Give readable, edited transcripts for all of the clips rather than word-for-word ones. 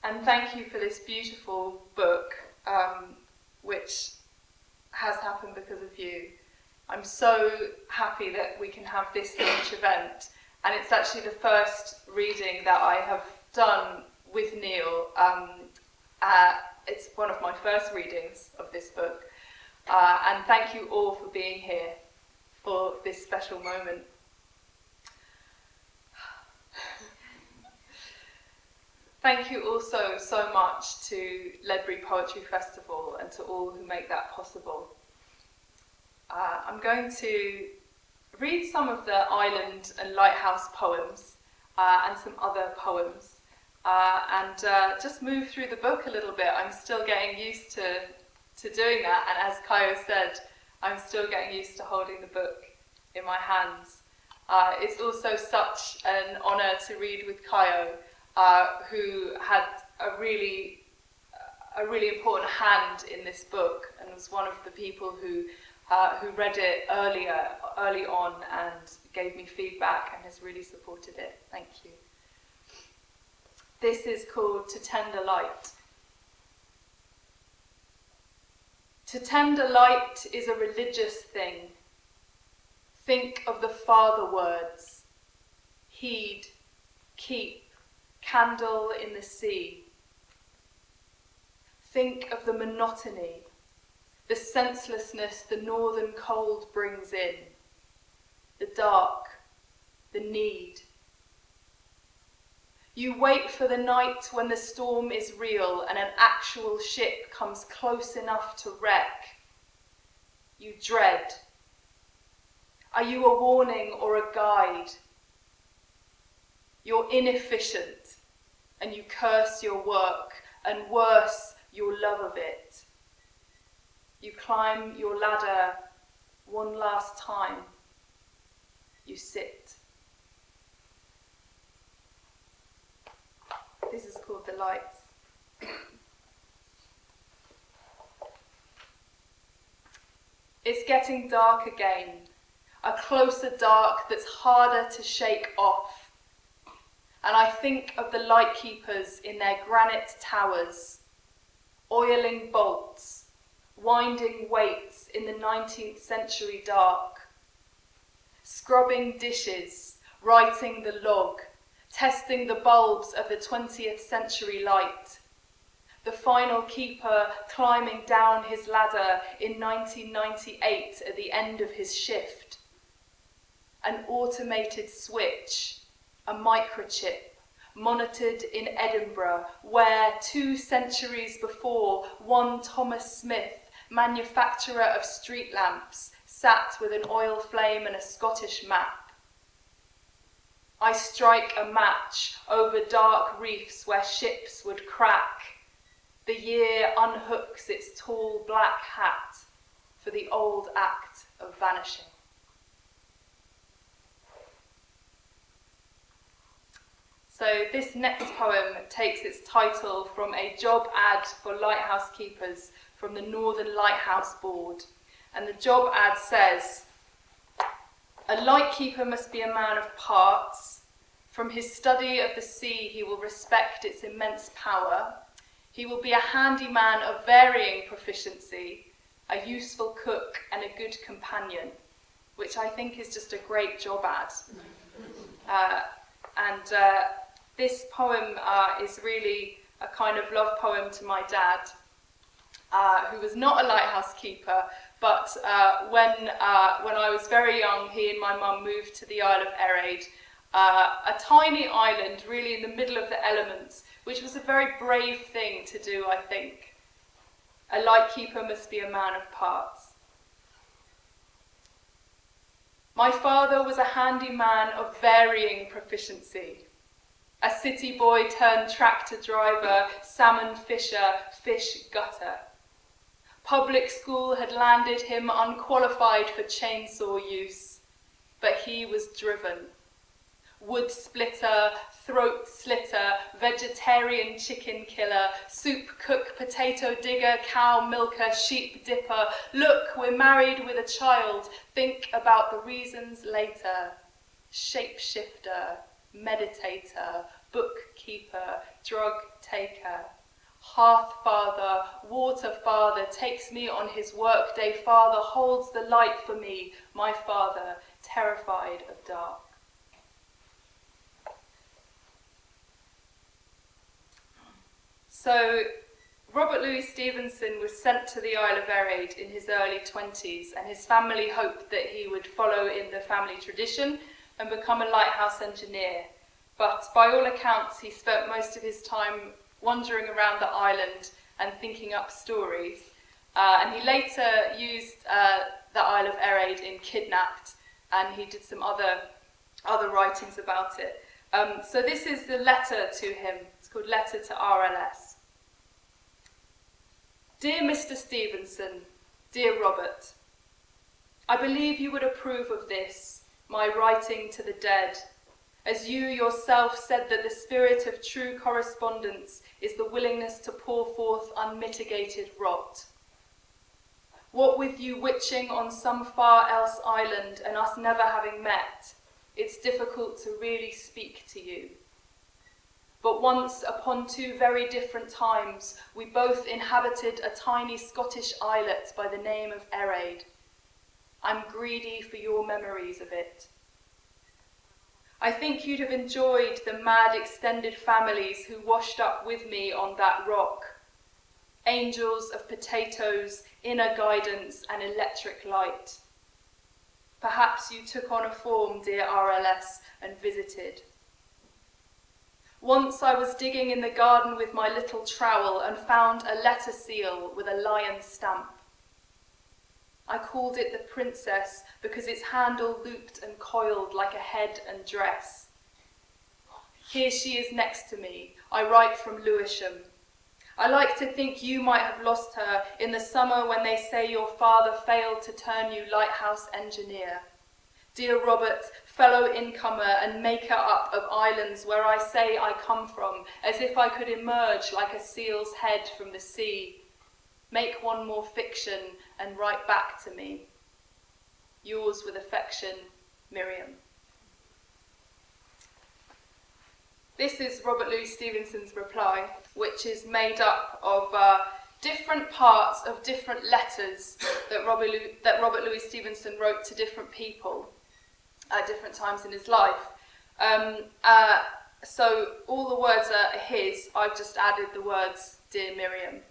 And thank you for this beautiful book, which has happened because of you. I'm so happy that we can have this launch event, and it's actually the first reading that I have done with Neil. It's one of my first readings of this book, and thank you all for being here for this special moment. Thank you also so much to Ledbury Poetry Festival and to all who make that possible. I'm going to read some of the island and lighthouse poems and some other poems and just move through the book a little bit. I'm still getting used to doing that, and as Kayo said, I'm still getting used to holding the book in my hands. It's also such an honour to read with Kayo, who had a really important hand in this book and was one of the people who read it early on and gave me feedback and has really supported it. Thank you. This is called To Tend a Light. To tend a light is a religious thing. Think of the Father words. Heed, keep, candle in the sea. Think of the monotony, the senselessness the northern cold brings in, the dark, the need. You wait for the night when the storm is real and an actual ship comes close enough to wreck. You dread. Are you a warning or a guide? You're inefficient, and you curse your work, and worse, your love of it. You climb your ladder one last time. You sit. This is called The Lights. It's getting dark again, a closer dark that's harder to shake off. And I think of the lightkeepers in their granite towers, oiling bolts, winding weights in the 19th century dark, scrubbing dishes, writing the log, testing the bulbs of the 20th century light, the final keeper climbing down his ladder in 1998 at the end of his shift, an automated switch, a microchip, monitored in Edinburgh, where 2 centuries before, one Thomas Smith, manufacturer of street lamps, sat with an oil flame and a Scottish map. I strike a match over dark reefs where ships would crack. The year unhooks its tall black hat for the old act of vanishing. So this next poem takes its title from a job ad for lighthouse keepers from the Northern Lighthouse Board. And the job ad says, "A lightkeeper must be a man of parts. From his study of the sea, he will respect its immense power. He will be a handyman of varying proficiency, a useful cook and a good companion," which I think is just a great job ad. This poem is really a kind of love poem to my dad, who was not a lighthouse keeper, but when I was very young, he and my mum moved to the Isle of Erraid, a tiny island really in the middle of the elements, which was a very brave thing to do, I think. A lightkeeper must be a man of parts. My father was a handyman of varying proficiency. A city boy turned tractor driver, salmon fisher, fish gutter. Public school had landed him unqualified for chainsaw use, but he was driven. Wood splitter, throat slitter, vegetarian chicken killer, soup cook, potato digger, cow milker, sheep dipper. Look, we're married with a child. Think about the reasons later. Shapeshifter, meditator, bookkeeper, drug taker. Hearth father, water father, takes me on his workday. Father holds the light for me, my father, terrified of dark. So, Robert Louis Stevenson was sent to the Isle of Erraid in his early 20s, and his family hoped that he would follow in the family tradition and become a lighthouse engineer. But by all accounts, he spent most of his time wandering around the island and thinking up stories. And he later used the Isle of Erraid in Kidnapped, and he did some other writings about it. So this is the letter to him. It's called Letter to RLS. Dear Mr. Stevenson, dear Robert, I believe you would approve of this, my writing to the dead, as you yourself said that the spirit of true correspondence is the willingness to pour forth unmitigated rot. What with you witching on some far else island and us never having met, it's difficult to really speak to you. But once upon two very different times, we both inhabited a tiny Scottish islet by the name of Erraid. I'm greedy for your memories of it. I think you'd have enjoyed the mad extended families who washed up with me on that rock. Angels of potatoes, inner guidance and electric light. Perhaps you took on a form, dear RLS, and visited. Once I was digging in the garden with my little trowel and found a letter seal with a lion stamp. I called it the Princess because its handle looped and coiled like a head and dress. Here she is next to me. I write from Lewisham. I like to think you might have lost her in the summer when they say your father failed to turn you lighthouse engineer. Dear Robert, fellow incomer and maker up of islands where I say I come from, as if I could emerge like a seal's head from the sea. Make one more fiction and write back to me. Yours with affection, Miriam. This is Robert Louis Stevenson's reply, which is made up of different parts of different letters that Robert Louis Stevenson wrote to different people at different times in his life. So all the words are his. I've just added the words, Dear Miriam.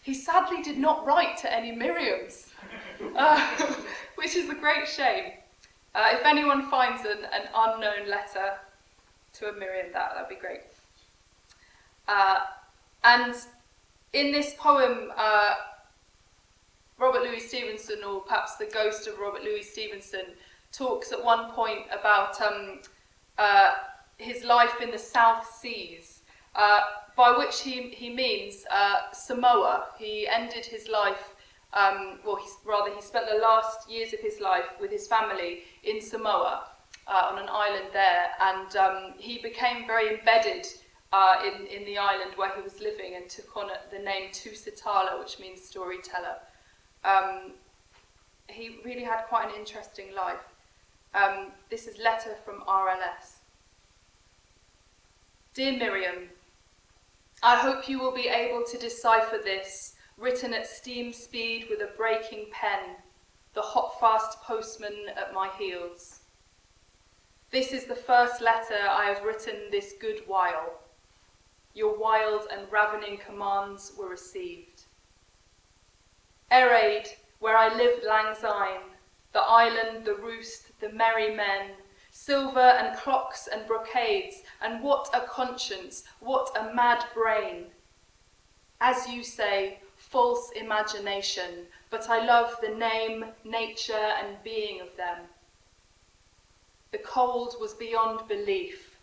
He sadly did not write to any Miriams, which is a great shame. If anyone finds an unknown letter to a Miriam, that'd be great. And in this poem, Robert Louis Stevenson, or perhaps the ghost of Robert Louis Stevenson, talks at one point about his life in the South Seas, by which he means Samoa. He ended his life, he spent the last years of his life with his family in Samoa, on an island there, and he became very embedded in the island where he was living and took on the name Tusitala, which means storyteller. He really had quite an interesting life. This is Letter from RLS. Dear Miriam, I hope you will be able to decipher this, written at steam speed with a breaking pen, the hot-fast postman at my heels. This is the first letter I have written this good while. Your wild and ravening commands were received. Erraid, where I lived lang syne, the island, the roost, the merry men, silver and clocks and brocades, and what a conscience, what a mad brain. As you say, false imagination, but I love the name, nature, and being of them. The cold was beyond belief.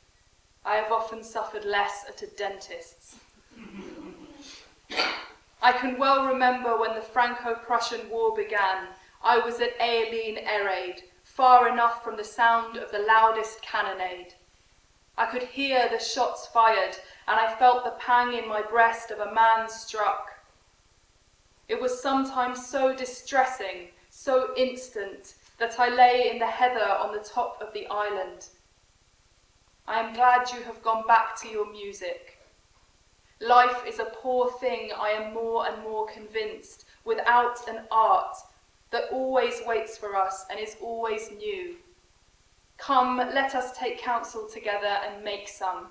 I have often suffered less at a dentist's. I can well remember when the Franco-Prussian War began. I was at Erraid, far enough from the sound of the loudest cannonade. I could hear the shots fired, and I felt the pang in my breast of a man struck. It was sometimes so distressing, so instant, that I lay in the heather on the top of the island. I am glad you have gone back to your music. Life is a poor thing, I am more and more convinced, without an art that always waits for us and is always new. Come, let us take counsel together and make some.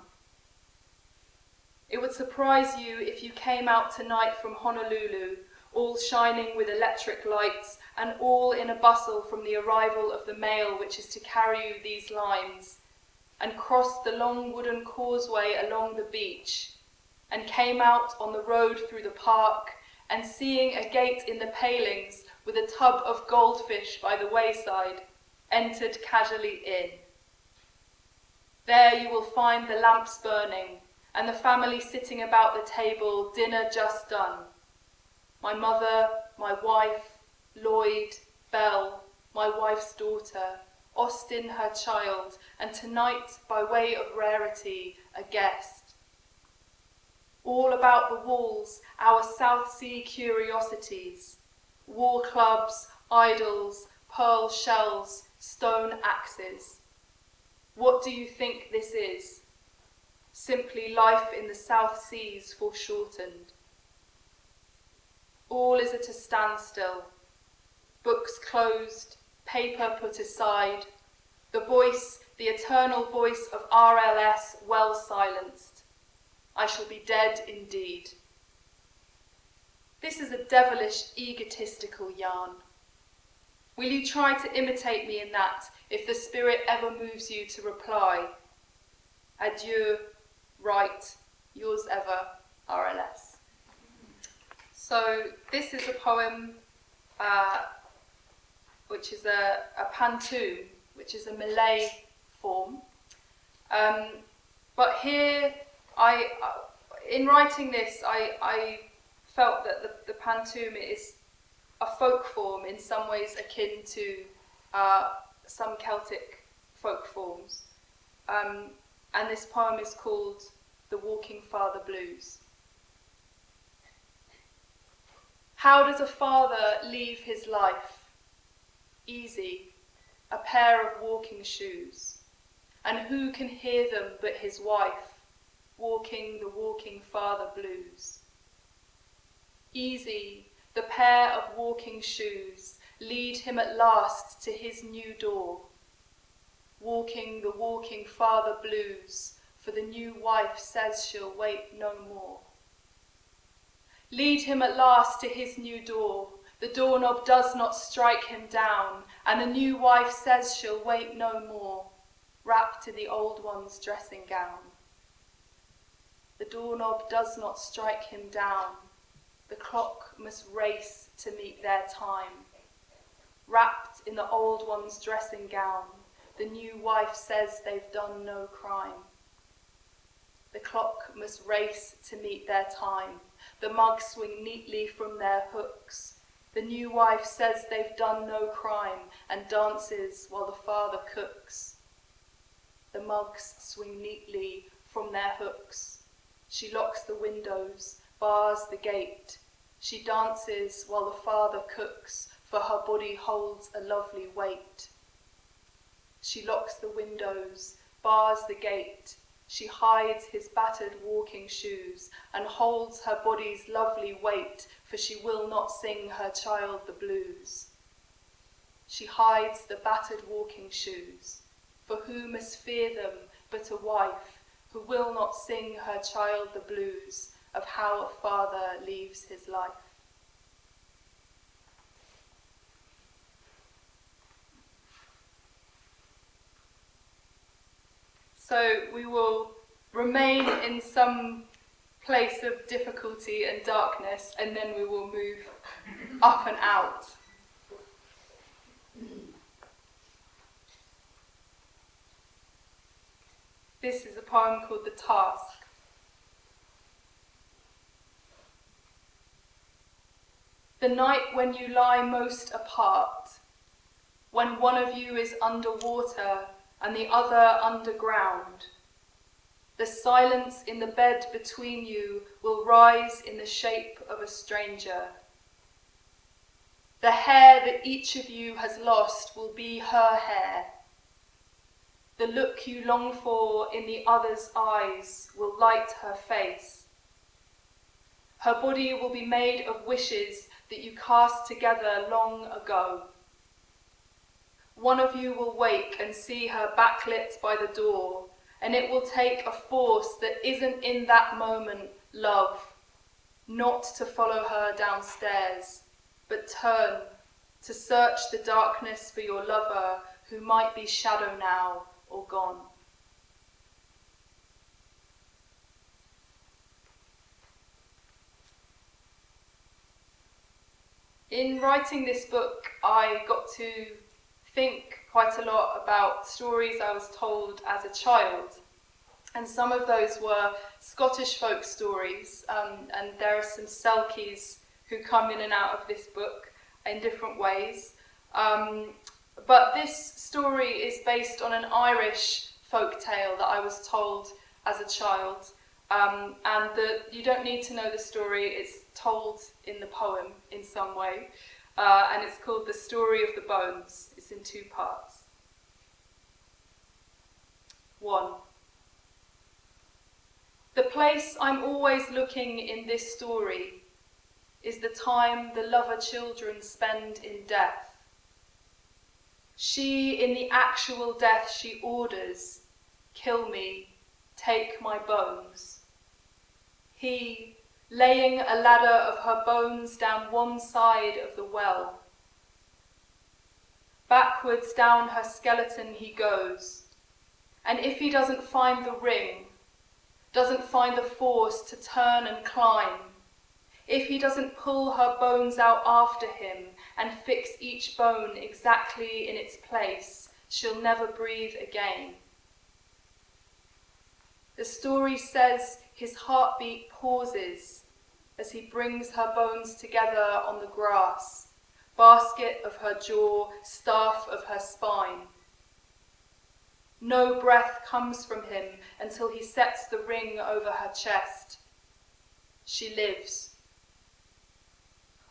It would surprise you if you came out tonight from Honolulu, all shining with electric lights and all in a bustle from the arrival of the mail which is to carry you these lines, and crossed the long wooden causeway along the beach, and came out on the road through the park, and seeing a gate in the palings with a tub of goldfish by the wayside, entered casually in. There you will find the lamps burning, and the family sitting about the table, dinner just done. My mother, my wife, Lloyd, Belle, my wife's daughter, Austin her child, and tonight, by way of rarity, a guest. All about the walls, our South Sea curiosities, war clubs, idols, pearl shells, stone axes. What do you think this is? Simply life in the South Seas foreshortened. All is at a standstill. Books closed, paper put aside, the voice, the eternal voice of RLS well silenced. I shall be dead indeed. This is a devilish, egotistical yarn. Will you try to imitate me in that, if the spirit ever moves you to reply? Adieu, write, yours ever, RLS. So this is a poem which is a pantoum, which is a Malay form. But here, in writing this, I felt that the pantoum is a folk form in some ways akin to some Celtic folk forms. And this poem is called The Walking Father Blues. How does a father leave his life? Easy, a pair of walking shoes. And who can hear them but his wife, walking the walking father blues? Easy, the pair of walking shoes lead him at last to his new door, walking the walking father blues, for the new wife says she'll wait no more. Lead him at last to his new door, the doorknob does not strike him down, and the new wife says she'll wait no more, wrapped in the old one's dressing gown. The doorknob does not strike him down, the clock must race to meet their time. Wrapped in the old one's dressing gown, the new wife says they've done no crime. The clock must race to meet their time, the mugs swing neatly from their hooks. The new wife says they've done no crime and dances while the father cooks. The mugs swing neatly from their hooks. She locks the windows, bars the gate. She dances while the father cooks, for her body holds a lovely weight. She locks the windows, bars the gate. She hides his battered walking shoes and holds her body's lovely weight, for she will not sing her child the blues. She hides the battered walking shoes, for who must fear them but a wife who will not sing her child the blues of how a father leaves his life. So we will remain in some place of difficulty and darkness, and then we will move up and out. This is a poem called The Task. The night when you lie most apart, when one of you is underwater and the other underground, the silence in the bed between you will rise in the shape of a stranger. The hair that each of you has lost will be her hair. The look you long for in the other's eyes will light her face. Her body will be made of wishes that you cast together long ago. One of you will wake and see her backlit by the door, and it will take a force that isn't in that moment love, not to follow her downstairs, but turn to search the darkness for your lover who might be shadow now or gone. In writing this book, I got to think quite a lot about stories I was told as a child. And some of those were Scottish folk stories, and there are some Selkies who come in and out of this book in different ways. But this story is based on an Irish folk tale that I was told as a child. You don't need to know the story, it's told in the poem in some way. And it's called The Story of the Bones. It's in 2 parts. 1. The place I'm always looking in this story is the time the lover children spend in death. She, in the actual death she orders, kill me, take my bones. He, laying a ladder of her bones down one side of the well. Backwards down her skeleton he goes, and if he doesn't find the ring, doesn't find the force to turn and climb, if he doesn't pull her bones out after him and fix each bone exactly in its place, she'll never breathe again. The story says his heartbeat pauses as he brings her bones together on the grass, basket of her jaw, staff of her spine. No breath comes from him until he sets the ring over her chest. She lives.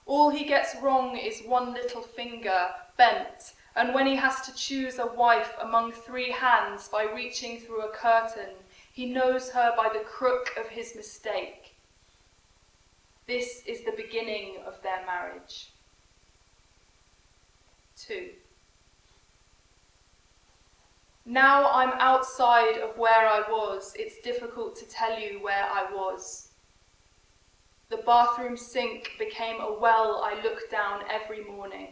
All he gets wrong is one little finger, bent, and when he has to choose a wife among 3 hands by reaching through a curtain, he knows her by the crook of his mistake. This is the beginning of their marriage. 2. Now I'm outside of where I was, it's difficult to tell you where I was. The bathroom sink became a well I looked down every morning.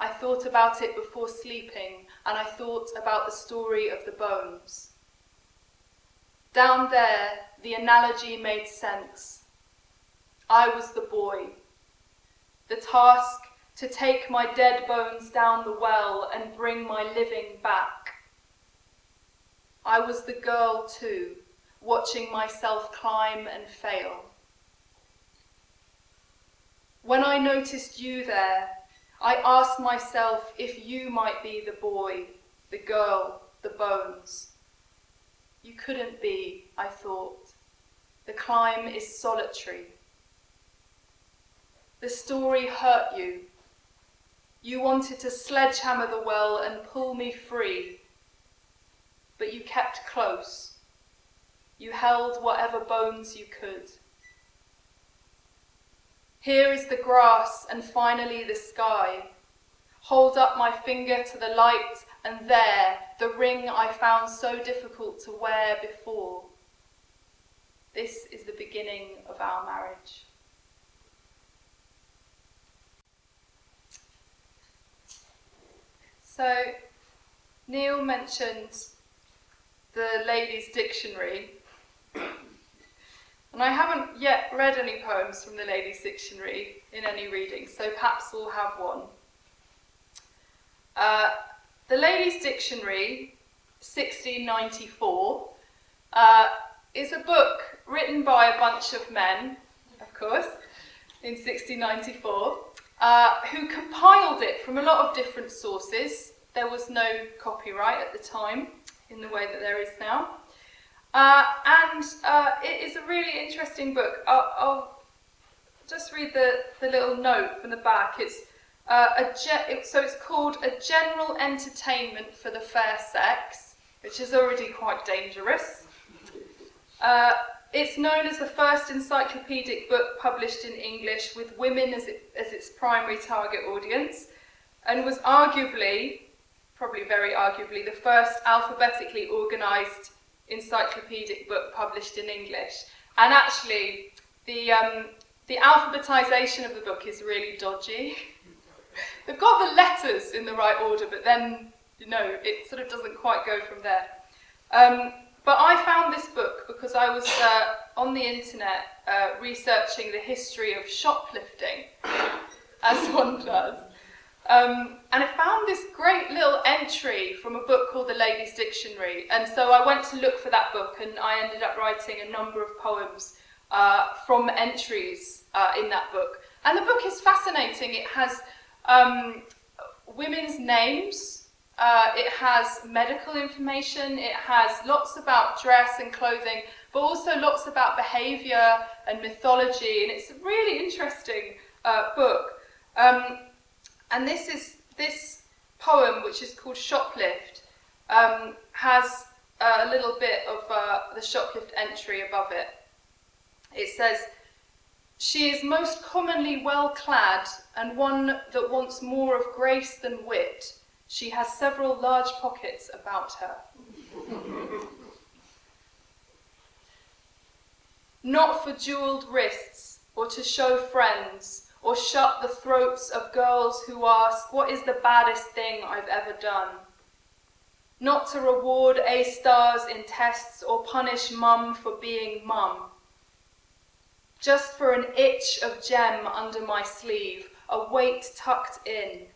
I thought about it before sleeping, and I thought about the story of the bones. Down there, the analogy made sense. I was the boy. The task to take my dead bones down the well and bring my living back. I was the girl too, watching myself climb and fail. When I noticed you there, I asked myself if you might be the boy, the girl, the bones. You couldn't be, I thought. The climb is solitary. The story hurt you. You wanted to sledgehammer the well and pull me free, but you kept close. You held whatever bones you could. Here is the grass and finally the sky. Hold up my finger to the light, and there, the ring I found so difficult to wear before. This is the beginning of our marriage. So, Neil mentioned the Ladies' Dictionary, and I haven't yet read any poems from the Ladies' Dictionary in any reading, so perhaps we'll have one. The Ladies' Dictionary, 1694, is a book written by a bunch of men, of course, in 1694, who compiled it from a lot of different sources. There was no copyright at the time, in the way that there is now. It is a really interesting book. I'll just read the little note from the back. It's So it's called A General Entertainment for the Fair Sex, which is already quite dangerous. It's known as the first encyclopedic book published in English with women as its primary target audience, and was arguably, probably very arguably, the first alphabetically organised encyclopedic book published in English. And actually, the alphabetisation of the book is really dodgy. They've got the letters in the right order, but then, it sort of doesn't quite go from there. But I found this book because I was on the internet researching the history of shoplifting, as one does. And I found this great little entry from a book called The Lady's Dictionary. And so I went to look for that book, and I ended up writing a number of poems from entries in that book. And the book is fascinating. It has women's names. It has medical information, it has lots about dress and clothing, but also lots about behaviour and mythology, and it's a really interesting book. And this poem, which is called Shoplift, has a little bit of the shoplift entry above it. It says, "She is most commonly well clad, and one that wants more of grace than wit. She has several large pockets about her." Not for jewelled wrists, or to show friends, or shut the throats of girls who ask, "What is the baddest thing I've ever done?" Not to reward A-stars in tests, or punish mum for being mum. Just for an itch of gem under my sleeve, a weight tucked in.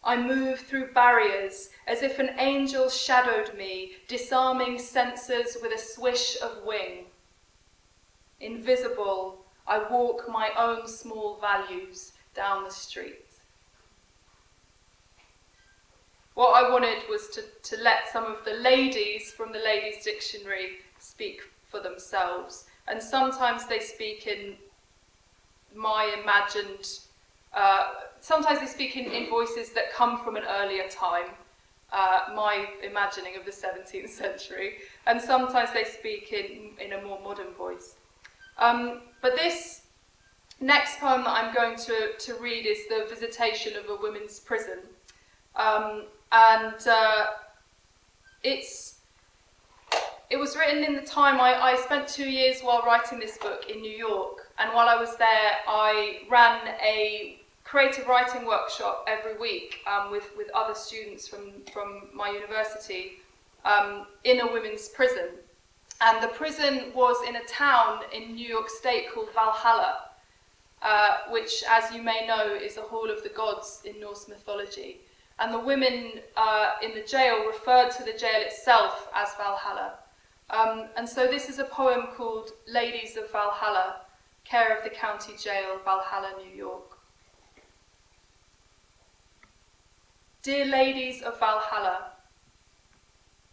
I move through barriers as if an angel shadowed me, disarming senses with a swish of wing. Invisible, I walk my own small values down the street. What I wanted was to let some of the ladies from the Ladies' Dictionary speak for themselves. And sometimes they speak in my imagined sometimes they speak in voices that come from an earlier time, my imagining of the 17th century, and sometimes they speak in a more modern voice. But this next poem that I'm going to read is The Visitation of a Women's Prison. It was written in the time I spent 2 years while writing this book in New York, and while I was there I ran a creative writing workshop every week with other students from my university in a women's prison. And the prison was in a town in New York State called Valhalla, which, as you may know, is a hall of the gods in Norse mythology. And the women in the jail referred to the jail itself as Valhalla. And so this is a poem called Ladies of Valhalla, care of the county jail, Valhalla, New York. Dear ladies of Valhalla,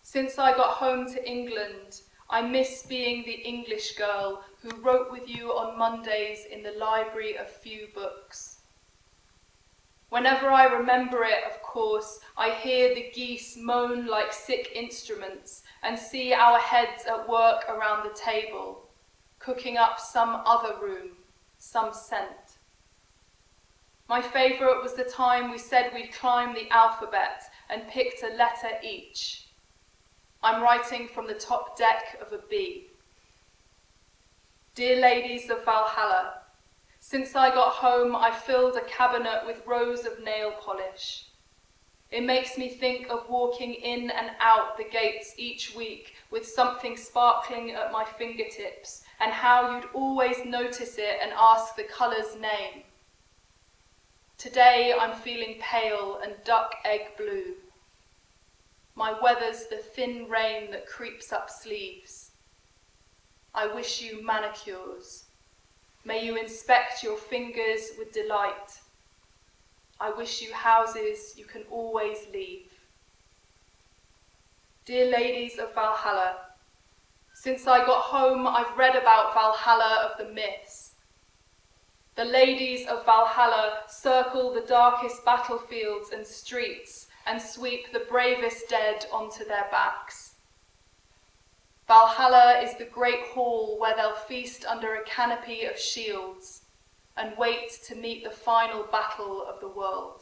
since I got home to England, I miss being the English girl who wrote with you on Mondays in the library of few books. Whenever I remember it, of course, I hear the geese moan like sick instruments and see our heads at work around the table, cooking up some other room, some scent. My favourite was the time we said we'd climb the alphabet and picked a letter each. I'm writing from the top deck of a B. Dear ladies of Valhalla, since I got home I filled a cabinet with rows of nail polish. It makes me think of walking in and out the gates each week with something sparkling at my fingertips, and how you'd always notice it and ask the colour's name. Today I'm feeling pale and duck egg blue. My weather's the thin rain that creeps up sleeves. I wish you manicures. May you inspect your fingers with delight. I wish you houses you can always leave. Dear ladies of Valhalla, since I got home I've read about Valhalla of the myths. The ladies of Valhalla circle the darkest battlefields and streets and sweep the bravest dead onto their backs. Valhalla is the great hall where they'll feast under a canopy of shields and wait to meet the final battle of the world.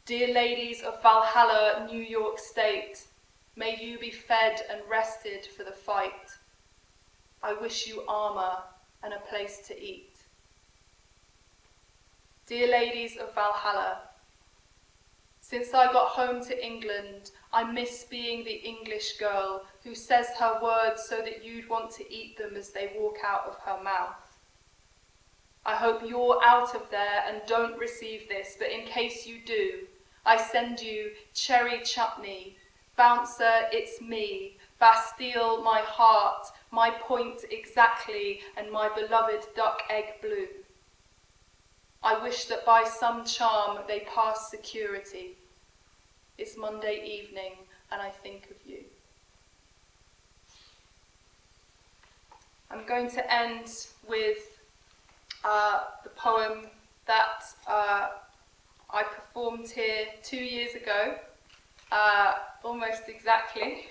Dear ladies of Valhalla, New York State, may you be fed and rested for the fight. I wish you armor and a place to eat. Dear ladies of Valhalla, since I got home to England, I miss being the English girl who says her words so that you'd want to eat them as they walk out of her mouth. I hope you're out of there and don't receive this, but in case you do, I send you cherry chutney, bouncer, it's me, Bastille, my heart, my point exactly, and my beloved duck egg blue. I wish that by some charm they pass security. It's Monday evening and I think of you. I'm going to end with the poem that I performed here 2 years ago, almost exactly,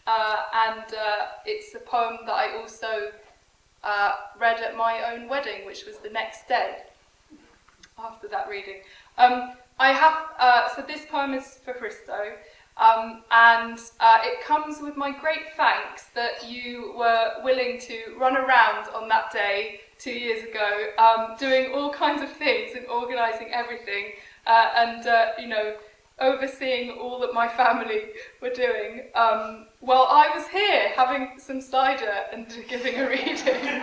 and it's a poem that I also read at my own wedding, which was the next day after that reading. So this poem is for Christo, and it comes with my great thanks that you were willing to run around on that day 2 years ago, doing all kinds of things and organising everything, and overseeing all that my family were doing, while I was here having some cider and giving a reading.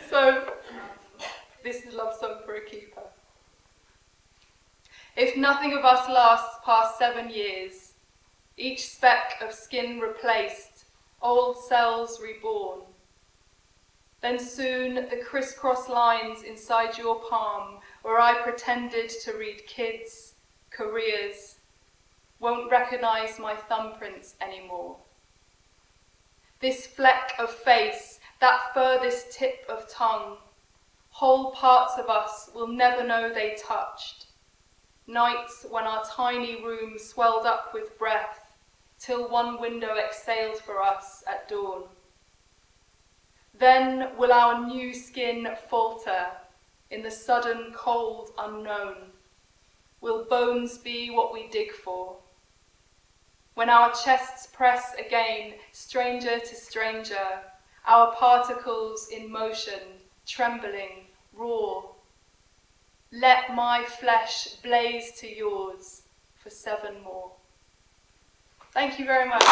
So this is Love Song for a Keeper. If nothing of us lasts past 7 years, each speck of skin replaced, old cells reborn, then soon the crisscross lines inside your palm, where I pretended to read kids, careers, won't recognise my thumbprints anymore. This fleck of face, that furthest tip of tongue, whole parts of us will never know they touched. Nights when our tiny room swelled up with breath, till one window exhaled for us at dawn. Then will our new skin falter in the sudden cold unknown? Will bones be what we dig for? When our chests press again, stranger to stranger, our particles in motion, trembling, raw, let my flesh blaze to yours for 7 more. Thank you very much.